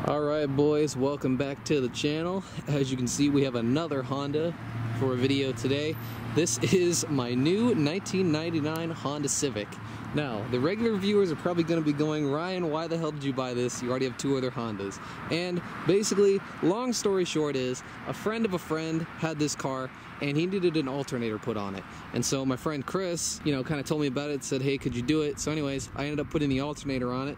Alright boys, welcome back to the channel. As you can see, we have another Honda for a video today. This is my new 1999 Honda Civic. Now, the regular viewers are probably going to be going, Ryan, why the hell did you buy this? You already have two other Hondas. And basically, long story short is, a friend of a friend had this car and he needed an alternator put on it. And so my friend Chris, kind of told me about it, said, hey, could you do it? So anyways, I ended up putting the alternator on it.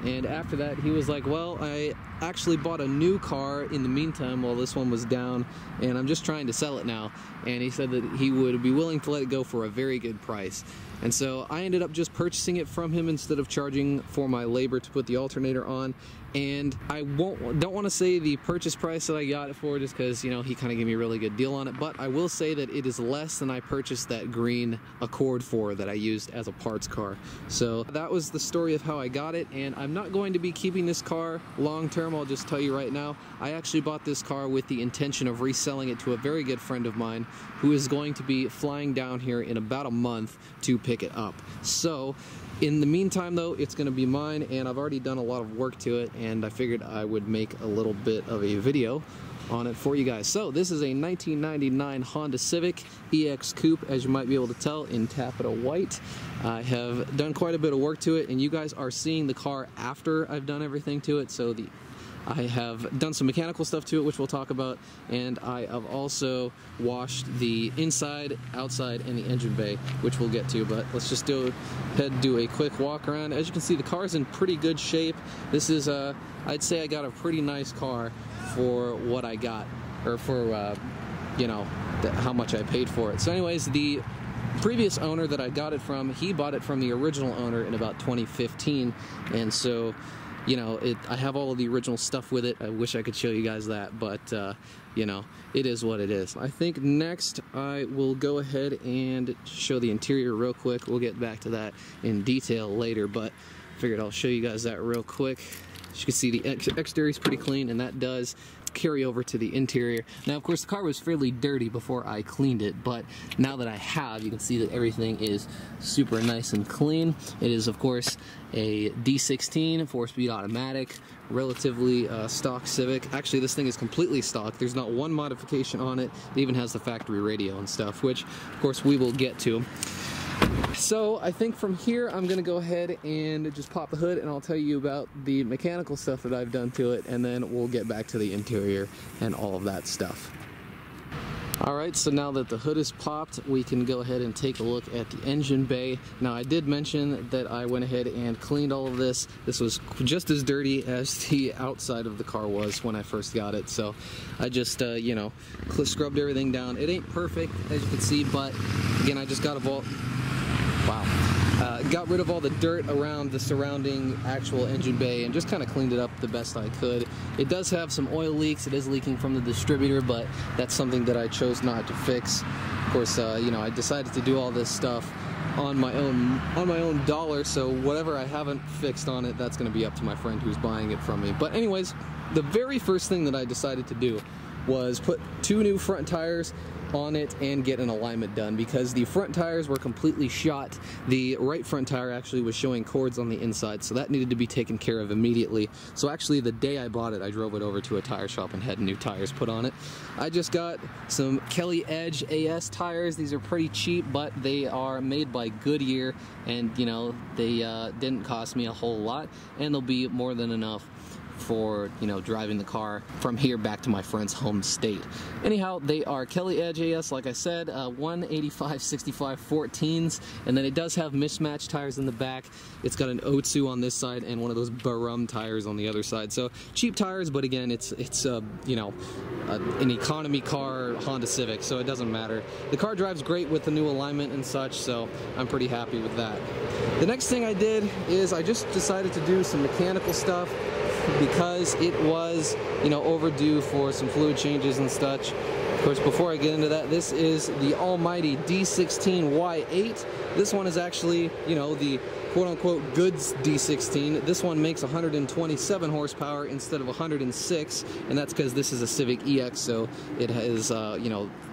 And after that, he was like, well, I actually bought a new car in the meantime while this one was down, and I'm just trying to sell it now. And he said that he would be willing to let it go for a very good price. And so I ended up just purchasing it from him instead of charging for my labor to put the alternator on. And I don't want to say the purchase price that I got it for, just because, he kind of gave me a really good deal on it, but I will say that it is less than I purchased that green Accord for that I used as a parts car. So that was the story of how I got it, and I'm not going to be keeping this car long term, I'll just tell you right now. I actually bought this car with the intention of reselling it to a very good friend of mine who is going to be flying down here in about a month to pick it up. So in the meantime though, it's going to be mine, and I've already done a lot of work to it, and I figured I would make a little bit of a video on it for you guys. So this is a 1999 Honda Civic EX Coupe, as you might be able to tell, in taffeta white. I have done quite a bit of work to it, and you guys are seeing the car after I've done everything to it. So I have done some mechanical stuff to it, which we'll talk about, and I have also washed the inside, outside, and the engine bay, which we'll get to, but let's just go ahead and do a quick walk around. As you can see, the car's in pretty good shape. This is, I'd say I got a pretty nice car for what I got, or for, how much I paid for it. So anyways, the previous owner that I got it from, he bought it from the original owner in about 2015, and so I have all of the original stuff with it. I wish I could show you guys that, but, it is what it is. I think next I will go ahead and show the interior real quick. We'll get back to that in detail later, but figured I'll show you guys that real quick. As you can see, the exterior is pretty clean, and that does carry over to the interior. Now, of course, the car was fairly dirty before I cleaned it, but now that I have, you can see that everything is super nice and clean. It is, of course, a D16 4-speed automatic, relatively stock Civic. Actually, this thing is completely stock. There's not one modification on it. It even has the factory radio and stuff, which, of course, we will get to. So I think from here I'm going to go ahead and just pop the hood, and I'll tell you about the mechanical stuff that I've done to it, and then we'll get back to the interior and all of that stuff. Alright, so now that the hood is popped, we can go ahead and take a look at the engine bay. Now, I did mention that I went ahead and cleaned all of this. This was just as dirty as the outside of the car was when I first got it, so I just, scrubbed everything down. It ain't perfect, as you can see, but again, I just got got rid of all the dirt around the surrounding actual engine bay and just kind of cleaned it up the best I could. It does have some oil leaks. It is leaking from the distributor, but that's something that I chose not to fix. Of course, I decided to do all this stuff on my own dollar, so whatever I haven't fixed on it, that's going to be up to my friend who's buying it from me. But anyways, the very first thing that I decided to do was put two new front tires on it and get an alignment done, because the front tires were completely shot. The right front tire actually was showing cords on the inside, so that needed to be taken care of immediately. So actually, the day I bought it, I drove it over to a tire shop and had new tires put on it. I just got some Kelly Edge AS tires. These are pretty cheap, but they are made by Goodyear, and they didn't cost me a whole lot, and they'll be more than enough for driving the car from here back to my friend's home state. Anyhow, they are Kelly Edge AS, like I said, 185/65 14s, and then it does have mismatched tires in the back. It's got an Otsu on this side and one of those Barum tires on the other side. So cheap tires, but again, it's an economy car Honda Civic, so it doesn't matter. The car drives great with the new alignment and such, so I'm pretty happy with that. The next thing I did is I just decided to do some mechanical stuff, because it was, overdue for some fluid changes and such. Of course, before I get into that, this is the almighty D16 Y8. This one is actually, the quote-unquote goods D16. This one makes 127 horsepower instead of 106, and that's because this is a Civic EX, so it has,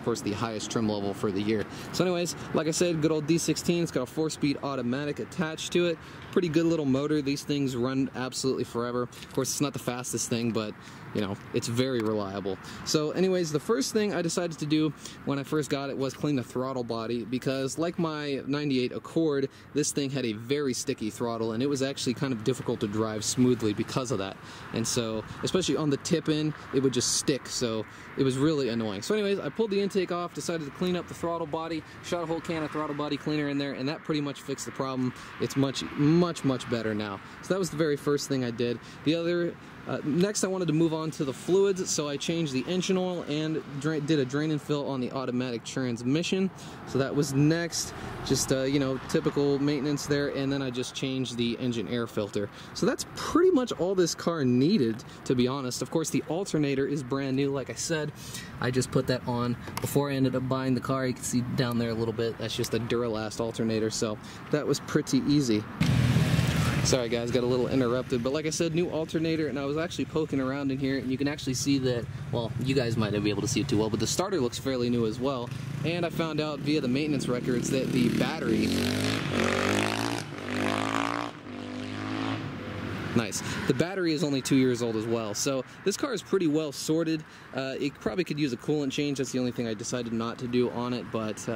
of course, the highest trim level for the year. So anyways, like I said, good old D16. It's got a 4-speed automatic attached to it. Pretty good little motor. These things run absolutely forever. Of course, it's not the fastest thing, but you know, it's very reliable. So anyways, the first thing I decided to do when I first got it was clean the throttle body, because like my 98 Accord, this thing had a very sticky throttle, and it was actually kind of difficult to drive smoothly because of that. And so, especially on the tip-in, it would just stick, so it was really annoying. So anyways, I pulled the intake off, decided to clean up the throttle body, shot a whole can of throttle body cleaner in there, and that pretty much fixed the problem. It's much better now. So that was the very first thing I did. The other next, I wanted to move on to the fluids, so I changed the engine oil and did a drain and fill on the automatic transmission. So that was next, just you know, typical maintenance there, and then I just changed the engine air filter. So that's pretty much all this car needed, to be honest. Of course, the alternator is brand new, like I said. I just put that on before I ended up buying the car. You can see down there a little bit, that's just a Duralast alternator, so that was pretty easy. Sorry guys, got a little interrupted, but like I said, new alternator, and I was actually poking around in here, and you can actually see that, well, you guys might not be able to see it too well, but the starter looks fairly new as well. And I found out via the maintenance records that the battery, nice, the battery is only 2 years old as well, so this car is pretty well sorted. It probably could use a coolant change. That's the only thing I decided not to do on it, but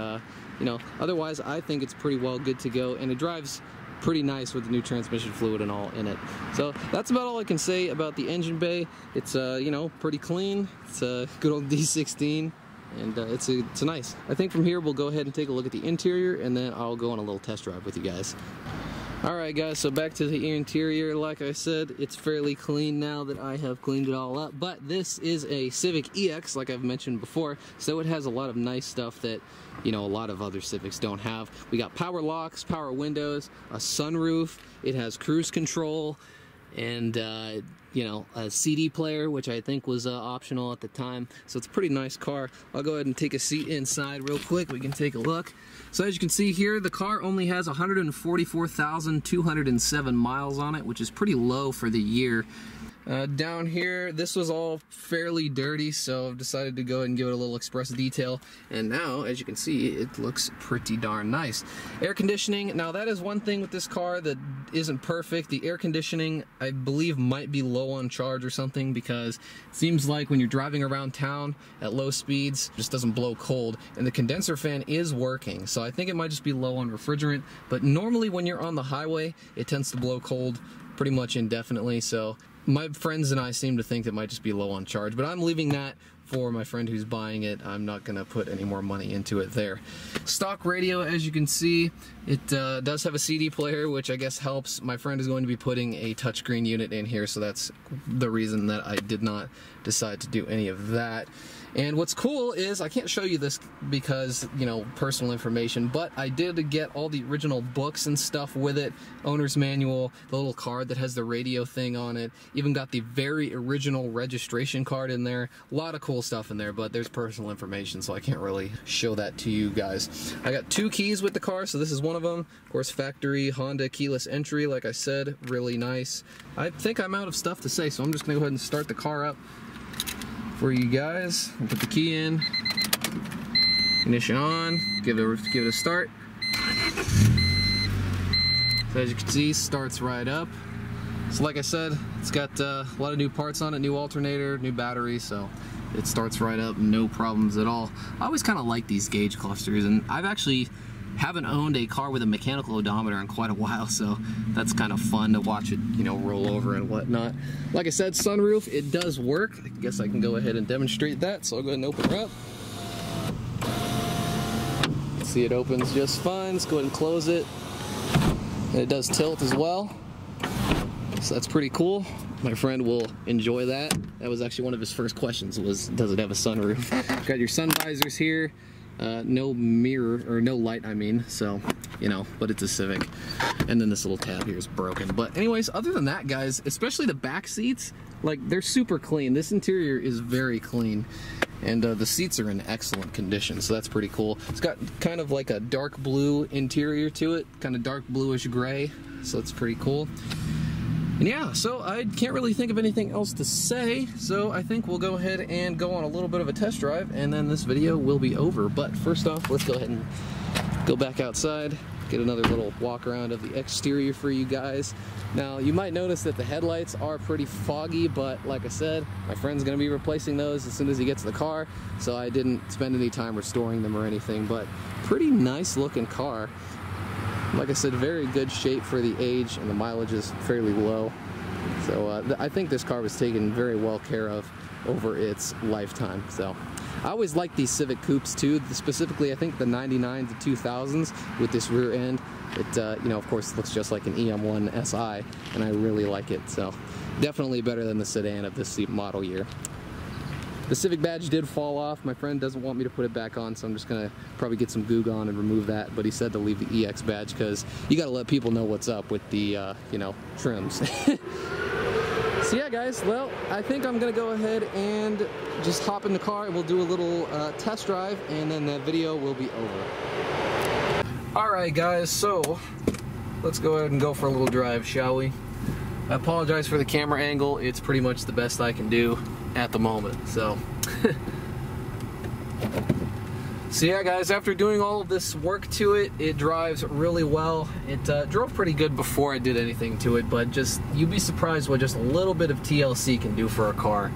you know, otherwise I think it's pretty well good to go, and it drives pretty nice with the new transmission fluid and all in it. So that's about all I can say about the engine bay. It's you know, pretty clean. It's a good old D16, and it's nice. I think from here we'll go ahead and take a look at the interior, and then I'll go on a little test drive with you guys. Alright guys, so back to the interior. Like I said, it's fairly clean now that I have cleaned it all up, but this is a Civic EX, like I've mentioned before, so it has a lot of nice stuff that, you know, a lot of other Civics don't have. We got power locks, power windows, a sunroof, it has cruise control, and you know, a CD player, which I think was optional at the time. So it's a pretty nice car. I'll go ahead and take a seat inside real quick. We can take a look. So as you can see here, the car only has 144,207 miles on it, which is pretty low for the year. Down here, this was all fairly dirty, so I've decided to go ahead and give it a little express detail. And now, as you can see, it looks pretty darn nice. Air conditioning, now that is one thing with this car that isn't perfect. The air conditioning, I believe, might be low on charge or something, because it seems like when you're driving around town at low speeds, it just doesn't blow cold. And the condenser fan is working, so I think it might just be low on refrigerant. But normally when you're on the highway, it tends to blow cold pretty much indefinitely, so my friends and I seem to think it might just be low on charge, but I'm leaving that for my friend who's buying it. I'm not going to put any more money into it there. Stock radio, as you can see, it does have a CD player, which I guess helps. My friend is going to be putting a touchscreen unit in here, so that's the reason that I did not decide to do any of that. And what's cool is, I can't show you this because, you know, personal information, but I did get all the original books and stuff with it, owner's manual, the little card that has the radio thing on it, even got the very original registration card in there. A lot of cool stuff in there, but there's personal information, so I can't really show that to you guys. I got 2 keys with the car, so this is one of them. Of course, factory Honda keyless entry, like I said, really nice. I think I'm out of stuff to say, so I'm just gonna go ahead and start the car up for you guys. I'll put the key in, ignition on, give it a start. So as you can see, starts right up. So like I said, it's got a lot of new parts on it, new alternator, new battery, so it starts right up, no problems at all. I always kind of like these gauge clusters, and I've actually haven't owned a car with a mechanical odometer in quite a while, so that's kind of fun to watch it, you know, roll over and whatnot. Like I said, sunroof, it does work. I guess I can go ahead and demonstrate that, so I'll go ahead and open her up. See, it opens just fine. Let's go ahead and close it. And it does tilt as well, so that's pretty cool. My friend will enjoy that. That was actually one of his first questions, was does it have a sunroof? Got your sun visors here. No mirror, or no light, I mean, so, you know, but it's a Civic. And then this little tab here is broken. But anyways, other than that, guys, especially the back seats, like, they're super clean. This interior is very clean. And the seats are in excellent condition, so that's pretty cool. It's got kind of like a dark blue interior to it, kind of dark bluish gray, so it's pretty cool. And yeah, so I can't really think of anything else to say, so I think we'll go ahead and go on a little bit of a test drive, and then this video will be over. But first off, let's go ahead and go back outside, get another little walk around of the exterior for you guys. Now, you might notice that the headlights are pretty foggy, but like I said, my friend's gonna be replacing those as soon as he gets the car, so I didn't spend any time restoring them or anything, but pretty nice looking car. Like I said, very good shape for the age, and the mileage is fairly low. So I think this car was taken very well care of over its lifetime. So I always like these Civic coupes too, specifically I think the 99 to 2000s with this rear end. It, you know, of course looks just like an EM1 SI, and I really like it. So definitely better than the sedan of this model year. The Civic badge did fall off. My friend doesn't want me to put it back on, so I'm just gonna probably get some goo gone and remove that, but he said to leave the EX badge because you gotta let people know what's up with the, you know, trims. So yeah, guys, well, I think I'm gonna go ahead and just hop in the car and we'll do a little test drive, and then that video will be over. All right, guys, so let's go ahead and go for a little drive, shall we? I apologize for the camera angle. It's pretty much the best I can do at the moment, so. So yeah, guys, after doing all of this work to it, it drives really well. It drove pretty good before I did anything to it, but just, you'd be surprised what just a little bit of TLC can do for a car.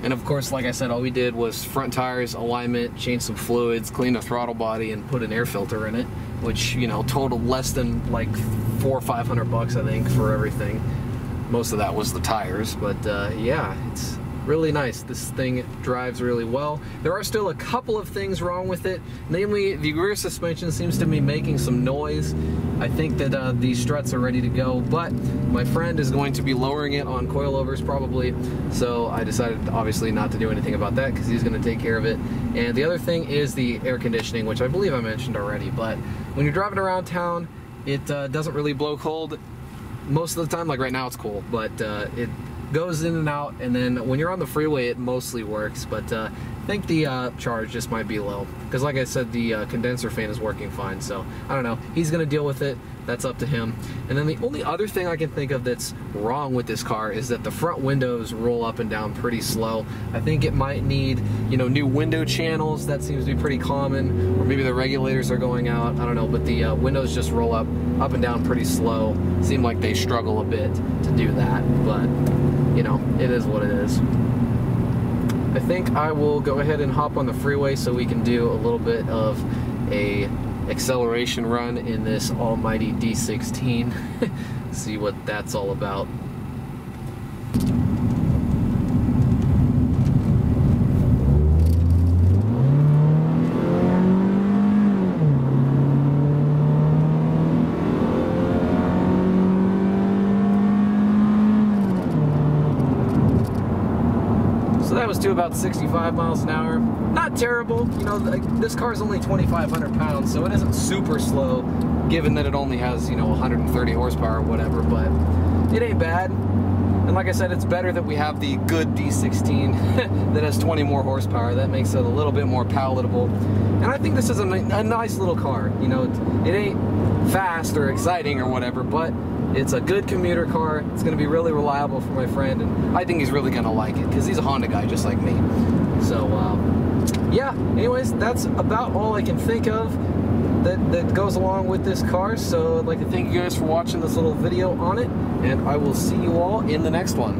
And of course, like I said, all we did was front tires, alignment, change some fluids, clean the throttle body, and put an air filter in it, which, you know, totaled less than like $400 or $500, I think, for everything. Most of that was the tires, but yeah, it's really nice. This thing drives really well. There are still a couple of things wrong with it, namely the rear suspension seems to be making some noise. I think that these struts are ready to go, but my friend is going to be lowering it on coilovers probably, so I decided obviously not to do anything about that because he's going to take care of it. And the other thing is the air conditioning, which I believe I mentioned already, but when you're driving around town, it doesn't really blow cold. Most of the time, like right now it's cool, but it goes in and out, and then when you're on the freeway it mostly works, but I think the charge just might be low because, like I said, the condenser fan is working fine, so I don't know. He's gonna deal with it. That's up to him. And then the only other thing I can think of that's wrong with this car is that the front windows roll up and down pretty slow. I think it might need, you know, new window channels. That seems to be pretty common, or maybe the regulators are going out. I don't know, but the windows just roll up and down pretty slow. Seem like they struggle a bit to do that, but you know, it is what it is. I think I will go ahead and hop on the freeway so we can do a little bit of a acceleration run in this almighty D16. See what that's all about. That was to about 65 miles an hour. Not terrible, you know, this car is only 2,500 pounds, so it isn't super slow, given that it only has, you know, 130 horsepower or whatever, but it ain't bad. And like I said, it's better that we have the good D16 that has 20 more horsepower. That makes it a little bit more palatable. And I think this is a nice little car. You know, it ain't fast or exciting or whatever, but it's a good commuter car. It's going to be really reliable for my friend, and I think he's really going to like it because he's a Honda guy just like me. So, yeah, anyways, that's about all I can think of that goes along with this car. So I'd like to thank you guys for watching this little video on it, and I will see you all in the next one.